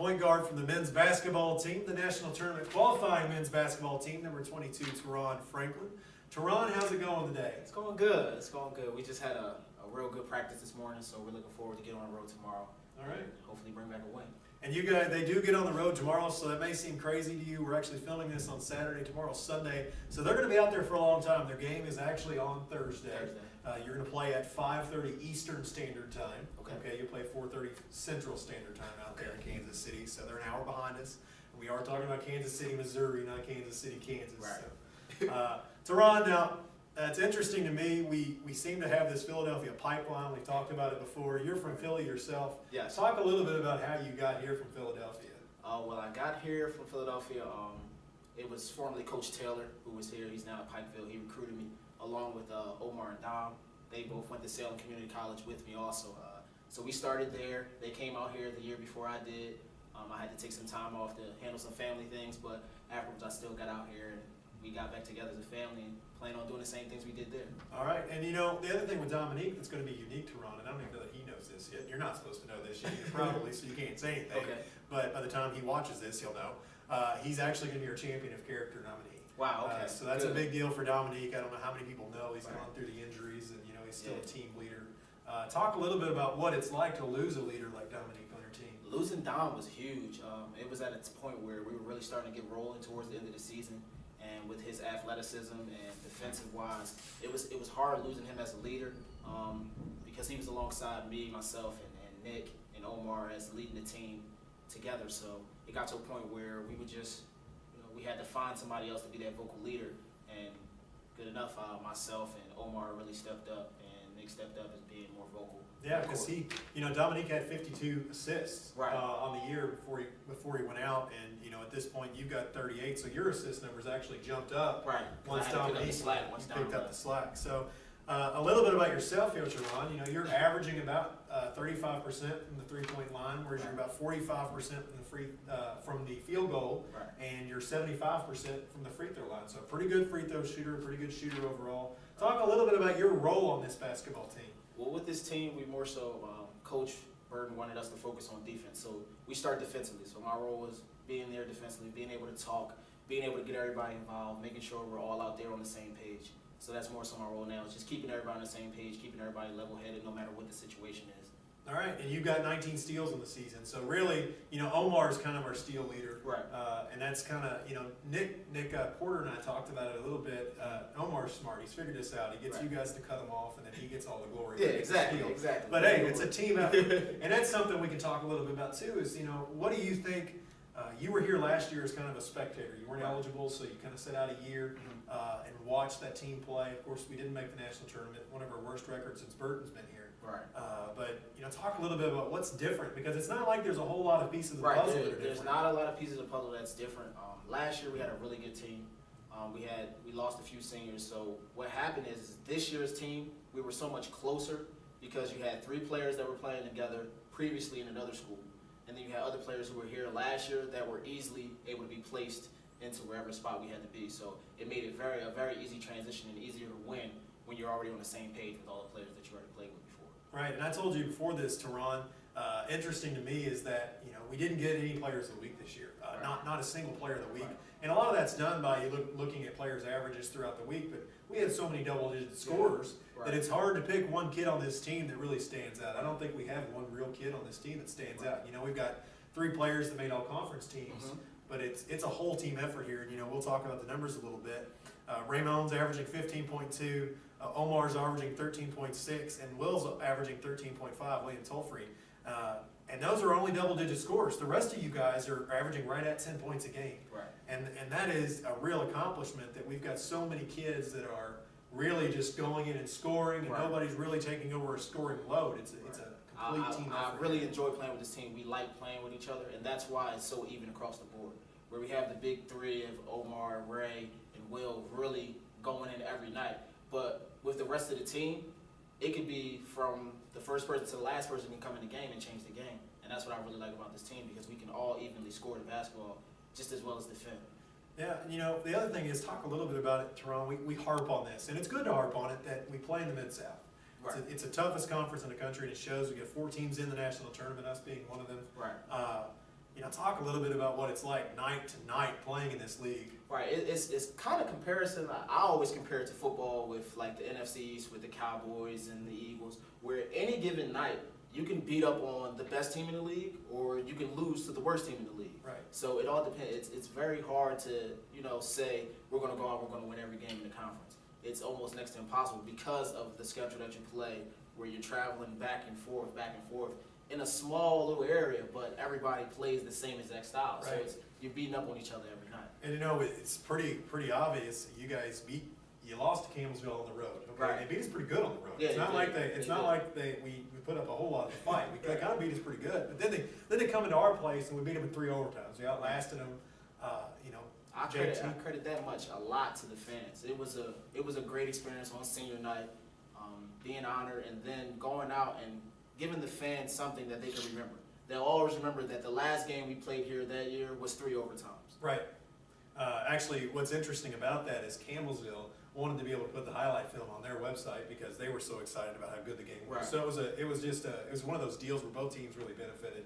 point guard from the men's basketball team, the national tournament qualifying men's basketball team, number 22, Taron Franklin. Taron, how's it going today? It's going good. It's going good. We just had a real good practice this morning, so we're looking forward to get on the road tomorrow. All right. Hopefully bring back a win. And you guys, they do get on the road tomorrow, so that may seem crazy to you. We're actually filming this on Saturday. Tomorrow's Sunday. So they're going to be out there for a long time. Their game is actually on Thursday. You're going to play at 5:30 Eastern Standard Time. Okay, you'll play 4:30 Central Standard Time out there in Kansas City. So they're an hour behind us. We are talking about Kansas City, Missouri, not Kansas City, Kansas. Right. So, Taron, now, it's interesting to me. We seem to have this Philadelphia pipeline. We've talked about it before. You're from Philly yourself. Yes. Talk a little bit about how you got here from Philadelphia. Well, I got here from Philadelphia. It was formerly Coach Taylor who was here. He's now at Pikeville. He recruited me along with Omar and Dom. They both went to Salem Community College with me also. So we started there. They came out here the year before I did. I had to take some time off to handle some family things, but afterwards I still got out here and we got back together as a family and plan on doing the same things we did there. All right, and you know, the other thing with Dominique that's going to be unique to Ron, and I don't even know that he knows this yet. You're not supposed to know this yet, probably, so you can't say anything. Okay. But by the time he watches this, he'll know. He's actually going to be our champion of character nominee. Wow, okay. So that's Good. a big deal for Dominique. I don't know how many people know he's gone through the injuries, and you know, he's still a team leader. Talk a little bit about what it's like to lose a leader like Dominique on your team. Losing Dom was huge. It was at a point where we were really starting to get rolling towards the end of the season, and with his athleticism and defensive wise, it was hard losing him as a leader because he was alongside me, myself, and Nick and Omar as leading the team together. So it got to a point where we would just, we had to find somebody else to be that vocal leader, and good enough, myself and Omar really stepped up, and Nick stepped up as being more vocal. Yeah, because Dominique had 52 assists on the year before he went out, and at this point you've got 38, so your assist numbers actually jumped up. Right. Once Dominique picked up the slack. So a little bit about yourself here, Taron. You're averaging about 35% from the three-point line, whereas you're about 45% from the field goal, and you're 75% from the free throw line. So a pretty good free throw shooter, a pretty good shooter overall. Talk a little bit about your role on this basketball team. Well, with this team, we more so, Coach Burton wanted us to focus on defense. So we start defensively. So my role was being there defensively, being able to talk, being able to get everybody involved, making sure we're all out there on the same page. So that's more so my role now, is just keeping everybody on the same page, keeping everybody level-headed no matter what the situation is. All right, and you've got 19 steals in the season. So really, Omar is kind of our steal leader. Right. And that's kind of, Nick Porter and I talked about it a little bit. Omar's smart. He's figured this out. He gets you guys to cut him off, and then he gets all the glory. Yeah, exactly. But hey, it's a team effort. And that's something we can talk a little bit about too, is, what do you think? You were here last year as kind of a spectator. You weren't eligible, so you kind of set out a year and watched that team play. Of course, we didn't make the national tournament, one of our worst records since Burton's been here. Right. But talk a little bit about what's different, because it's not like there's a whole lot of pieces of the puzzle that are different. There's not a lot of pieces of the puzzle that's different. Last year we had a really good team. We lost a few seniors. So what happened is this year's team, we were so much closer because you had 3 players that were playing together previously in another school. And then you had other players who were here last year that were easily able to be placed into wherever spot we had to be. So it made it a very easy transition and easier to win when you're already on the same page with all the players that you already played with before. Right, and I told you before this, Taron, interesting to me is that we didn't get any players of the week this year. Not a single player of the week. And a lot of that's done by looking at players' averages throughout the week, but we had so many double-digit scorers that it's hard to pick one kid on this team that really stands out. I don't think we have one real kid on this team that stands out. We've got 3 players that made all-conference teams, but it's a whole team effort here, and we'll talk about the numbers a little bit. Ramon's averaging 15.2, Omar's averaging 13.6, and Will's averaging 13.5, William Tolfree. And those are only double-digit scores. The rest of you guys are averaging right at 10 points a game. Right. And that is a real accomplishment, that we've got so many kids that are really just going in and scoring, and nobody's really taking over a scoring load. It's a complete team effort. I really enjoy playing with this team. We like playing with each other, and that's why it's so even across the board. Where we have the big 3 of Omar, Ray, and Will really going in every night. But with the rest of the team, it could be from the first person to the last person can come in the game and change the game. And that's what I really like about this team, because we can all evenly score the basketball just as well as defend. Yeah, the other thing is, talk a little bit about it, Taron. We harp on this, and it's good to harp on it, that we play in the Mid-South. Right. It's the toughest conference in the country, and it shows. We get 4 teams in the national tournament, us being one of them. Right. of talk a little bit about what it's like night to night playing in this league. Right, it's kind of comparison. I always compare it to football with like the NFC East with the Cowboys and the Eagles, where any given night you can beat up on the best team in the league, or you can lose to the worst team in the league. Right. So it all depends. It's very hard to say we're going to go out, we're going to win every game in the conference. It's almost next to impossible because of the schedule that you play, where you're traveling back and forth in a small little area, but everybody plays the same exact style. Right. So you're beating up on each other every night. And it's pretty obvious. You guys you lost to Campbellsville on the road. Okay, Right. they beat us pretty good on the road. Yeah, It's not like we put up a whole lot of fight. They kind of beat us pretty good. But then they come into our place and we beat them in 3 overtimes. We outlasted them. I credit that much a lot to the fans. It was a great experience on senior night, being honored, and then going out and giving the fans something that they can remember. They'll always remember that the last game we played here that year was 3 overtimes. Right. Actually, what's interesting about that is Campbellsville wanted to be able to put the highlight film on their website because they were so excited about how good the game was. Right. So it was one of those deals where both teams really benefited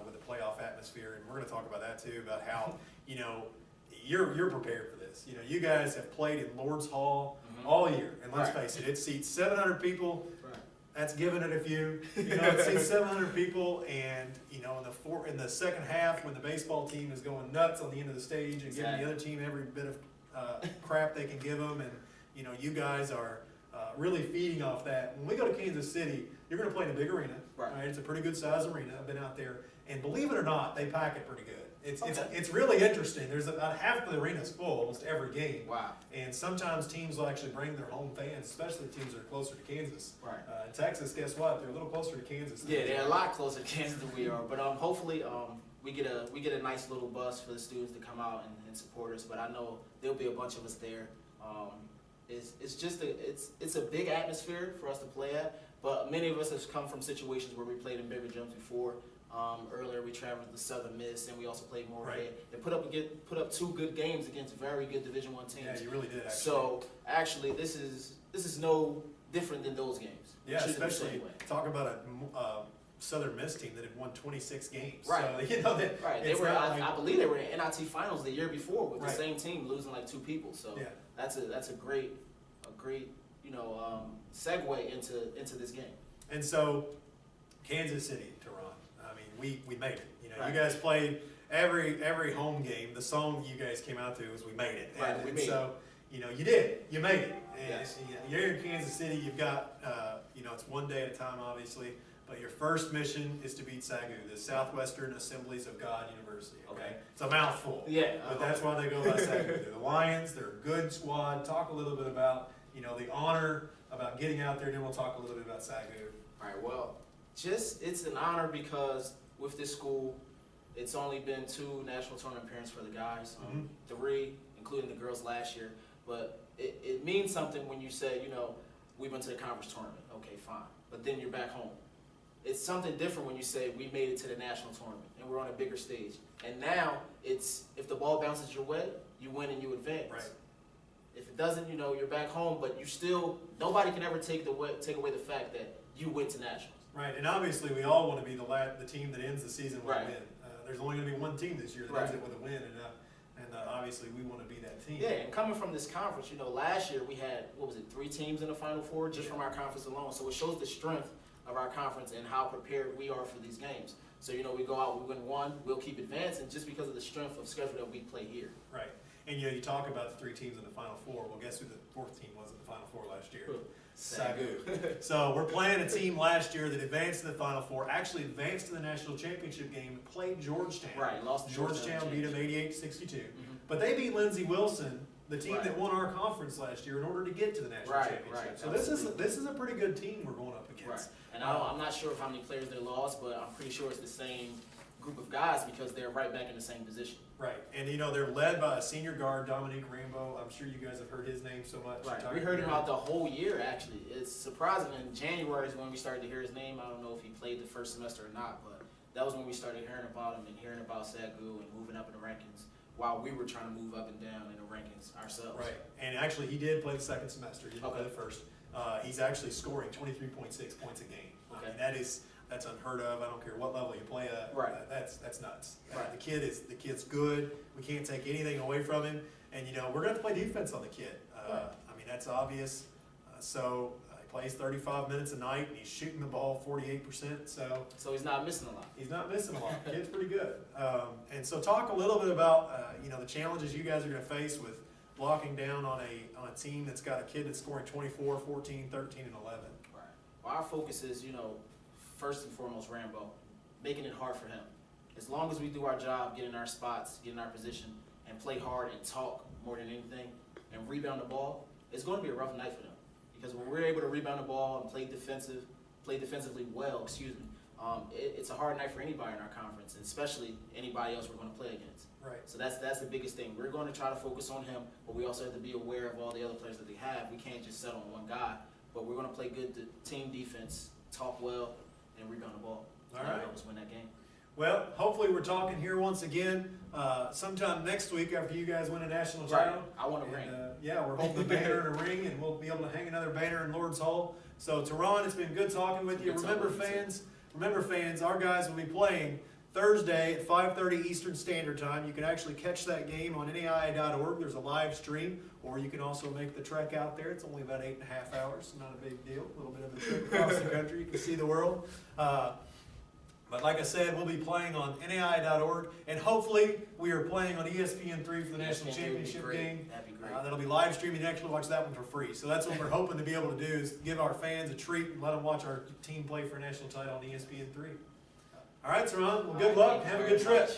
with the playoff atmosphere, and we're going to talk about that too, about how you're prepared for this. You guys have played in Lord's Hall all year, and let's face it seats 700 people. Right. That's giving it a few. It seats 700 people, and in the second half, when the baseball team is going nuts on the end of the stage and giving the other team every bit of crap they can give them, and you guys are really feeding off that. When we go to Kansas City, you're going to play in a big arena. Right. It's a pretty good size arena. I've been out there, and believe it or not, they pack it pretty good. It's really interesting. There's about half of the arena's full almost every game. Wow. And sometimes teams will actually bring their home fans, especially teams that are closer to Kansas. Right. In Texas, guess what? They're a little closer to Kansas. Yeah, they're a lot closer to Kansas than we are. But hopefully we get a nice little bus for the students to come out and support us. But I know there'll be a bunch of us there. It's a big atmosphere for us to play at. But many of us have come from situations where we played in bigger gyms before. Earlier we traveled to Southern Miss, and we also played Moorhead. They put up 2 good games against very good Division I teams. Yeah, you really did. Actually. So actually, this is no different than those games. Yeah, especially talk about a Southern Miss team that had won 26 games. Right. So, They were. I believe they were in NIT finals the year before with the Right. same team, losing like 2 people. So yeah. that's a great segue into this game. And so, Kansas City, Taron. I mean, we made it. Right. You guys played every home game. The song you guys came out to was "We Made It." Right. We made it. You did. You made it. And Yes. You're in Kansas City. You've got it's one day at a time, obviously. But your first mission is to beat SAGU, the Southwestern Assemblies of God University. Okay. It's a mouthful. Yeah. But that's why they go by SAGU. They're the Lions. They're a good squad. Talk a little bit about the honor about getting out there. Then we'll talk a little bit about SAGU. All right. Well, it's an honor because with this school, it's only been 2 national tournament appearances for the guys, 3, including the girls last year. But it means something when you say, we went to the conference tournament. Okay, fine. But then you're back home. It's something different when you say we made it to the national tournament and we're on a bigger stage. And now it's if the ball bounces your way, you win and you advance. Right. If it doesn't, you're back home. But nobody can ever take away the fact that you went to nationals. Right, and obviously we all want to be the team that ends the season with a Right. win. There's only going to be one team this year that Right. ends it with a win, and obviously we want to be that team. Yeah, and coming from this conference, last year we had 3 teams in the Final Four just from our conference alone. So it shows the strength of our conference and how prepared we are for these games. So we go out, we win 1, we'll keep advancing just because of the strength of schedule that we play here. Right, and you talk about the 3 teams in the Final Four. Well, guess who the 4th team was in the Final Four last year? SAGU. So we're playing a team last year that advanced to the Final Four, actually advanced to the national championship game, played Georgetown. Right, lost to Georgetown beat them 88-62. But they beat Lindsey Wilson, the team that won our conference last year, in order to get to the national championship. Right. So this is a pretty good team we're going up against. Right. And I'm not sure of how many players they lost, but I'm pretty sure it's the same group of guys because they're right back in the same position. Right, and they're led by a senior guard, Dominique Rambo. I'm sure you guys have heard his name so much. Right, we heard him out the whole year, actually. It's surprising. In January is when we started to hear his name. I don't know if he played the first semester or not, but that was when we started hearing about him and hearing about SAGU and moving up in the rankings while we were trying to move up and down in the rankings ourselves. Right, and actually he did play the second semester. He didn't play the first. He's actually scoring 23.6 points a game. Okay. I mean, that's unheard of. I don't care what level you play at. Right. That's nuts. Right. The kid's good. We can't take anything away from him. And you know, we're going to play defense on the kid. Right. I mean, that's obvious. He plays 35 minutes a night, and he's shooting the ball 48%. So he's not missing a lot. He's not missing a lot. The kid's pretty good. And so talk a little bit about you know, the challenges you guys are going to face with blocking down on a team that's got a kid that's scoring 24, 14, 13, and 11. Right. Well, our focus is, you know, first and foremost, Rambo, making it hard for him. As long as we do our job, get in our spots, get in our position, and play hard and talk more than anything, and rebound the ball, it's going to be a rough night for them. Because when we're able to rebound the ball and play defensively well, it's a hard night for anybody in our conference, and especially anybody else we're going to play against. Right. So that's the biggest thing. We're going to try to focus on him, but we also have to be aware of all the other players that they have. We can't just settle on one guy, but we're going to play good team defense, talk well, and rebound the ball. All right. That'll help us win that game. Well, hopefully we're talking here once again sometime next week after you guys win a national Right. title. I want a ring. Yeah, we're holding a banner and a ring, and we'll be able to hang another banner in Lord's Hall. So, Taron, it's been good talking with you. Good Remember, fans, our guys will be playing Thursday at 5:30 Eastern Standard Time. You can actually catch that game on NAIA.org. There's a live stream, or you can also make the trek out there. It's only about 8.5 hours, not a big deal. A little bit of a trip across the country. You can see the world. But like I said, we'll be playing on NAIA.org, and hopefully we are playing on ESPN3 for the national championship game. That'd be great. That'll be live streaming. You can actually watch that one for free. So that's what we're hoping to be able to do, is give our fans a treat and let them watch our team play for a national title on ESPN3. All right, Taron. Well, good luck. Have a good trip.